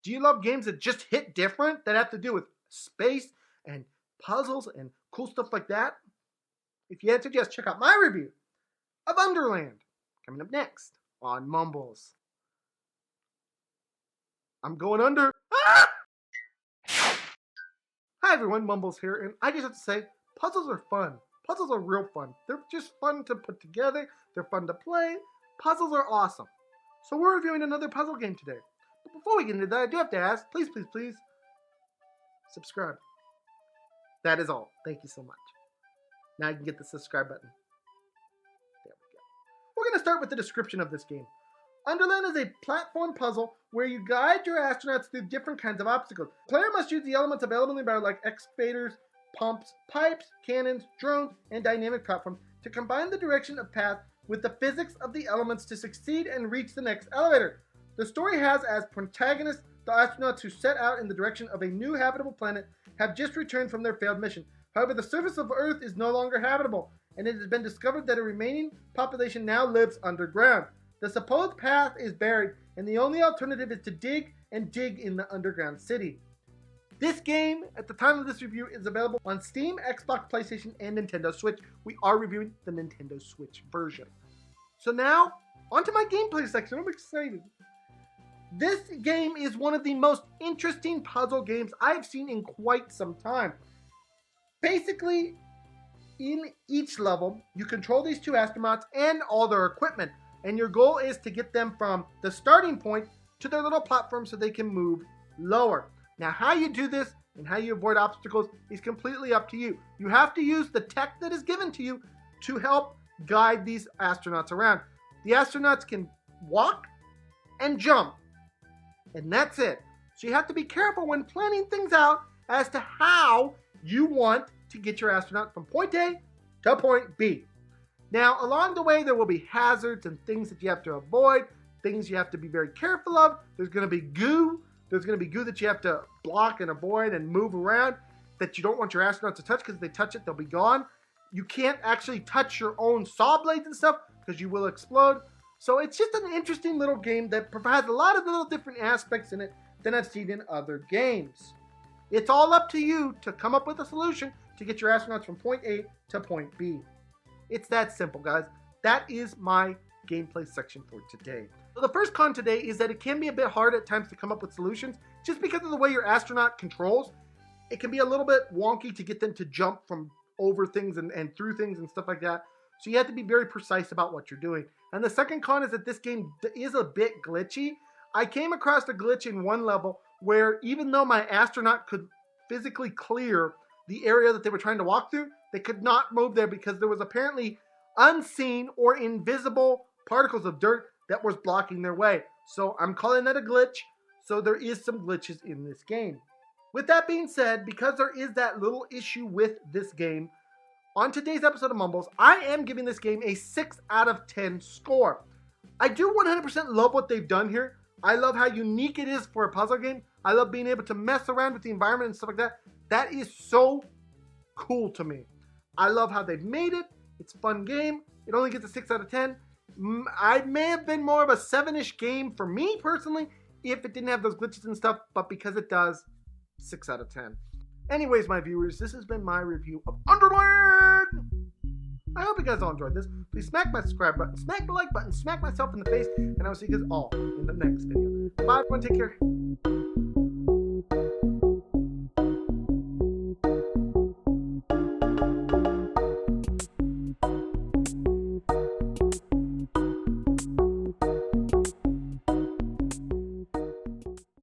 Do you love games that just hit different, that have to do with space and puzzles and cool stuff like that? If you answered yes, check out my review of Underland, coming up next on Mumbles. I'm going under. Ah! Hi everyone, Mumbles here, and I just have to say, puzzles are fun. Puzzles are real fun. They're just fun to put together. They're fun to play. Puzzles are awesome. So we're reviewing another puzzle game today. But before we get into that, I do have to ask, please, subscribe. That is all. Thank you so much. Now you can get the subscribe button. There we go. We're going to start with the description of this game. Underland is a platform puzzle where you guide your astronauts through different kinds of obstacles. The player must use the elements available in the environment like excavators, pumps, pipes, cannons, drones, and dynamic platforms to combine the direction of path with the physics of the elements to succeed and reach the next elevator. The story has as protagonists the astronauts who set out in the direction of a new habitable planet have just returned from their failed mission. However, the surface of Earth is no longer habitable, and it has been discovered that a remaining population now lives underground. The supposed path is buried, and the only alternative is to dig in the underground city. This game, at the time of this review, is available on Steam, Xbox, PlayStation, and Nintendo Switch. We are reviewing the Nintendo Switch version. So now, onto my gameplay section. I'm excited. This game is one of the most interesting puzzle games I've seen in quite some time. Basically, in each level, you control these two astronauts and all their equipment. And your goal is to get them from the starting point to their little platform so they can move lower. Now, how you do this and how you avoid obstacles is completely up to you. You have to use the tech that is given to you to help guide these astronauts around. The astronauts can walk and jump, and that's it. So you have to be careful when planning things out as to how you want to get your astronaut from point A to point B. Now, along the way, there will be hazards and things that you have to avoid, things you have to be very careful of. There's going to be goo. There's going to be goo that you have to block and avoid and move around that you don't want your astronauts to touch, because if they touch it, they'll be gone. You can't actually touch your own saw blades and stuff because you will explode. So it's just an interesting little game that provides a lot of little different aspects in it than I've seen in other games. It's all up to you to come up with a solution to get your astronauts from point A to point B. It's that simple, guys. That is my gameplay section for today. So the first con today is that it can be a bit hard at times to come up with solutions just because of the way your astronaut controls. It can be a little bit wonky to get them to jump from over things and through things and stuff like that. So you have to be very precise about what you're doing. And the second con is that this game is a bit glitchy. I came across a glitch in one level where even though my astronaut could physically clear the area that they were trying to walk through, they could not move there because there was apparently unseen or invisible particles of dirt that was blocking their way. So I'm calling that a glitch. So there is some glitches in this game. With that being said, because there is that little issue with this game, on today's episode of Mumbles, I am giving this game a 6 out of 10 score. I do 100% love what they've done here. I love how unique it is for a puzzle game. I love being able to mess around with the environment and stuff like that. That is so cool to me. I love how they've made it. It's a fun game. It only gets a 6 out of 10. I may have been more of a 7-ish game for me personally if it didn't have those glitches and stuff, but because it does, 6 out of 10. Anyways, my viewers, this has been my review of Underland. I hope you guys all enjoyed this. Please smack my subscribe button, smack the like button, smack myself in the face, and I will see you guys all in the next video. Bye, everyone. Take care.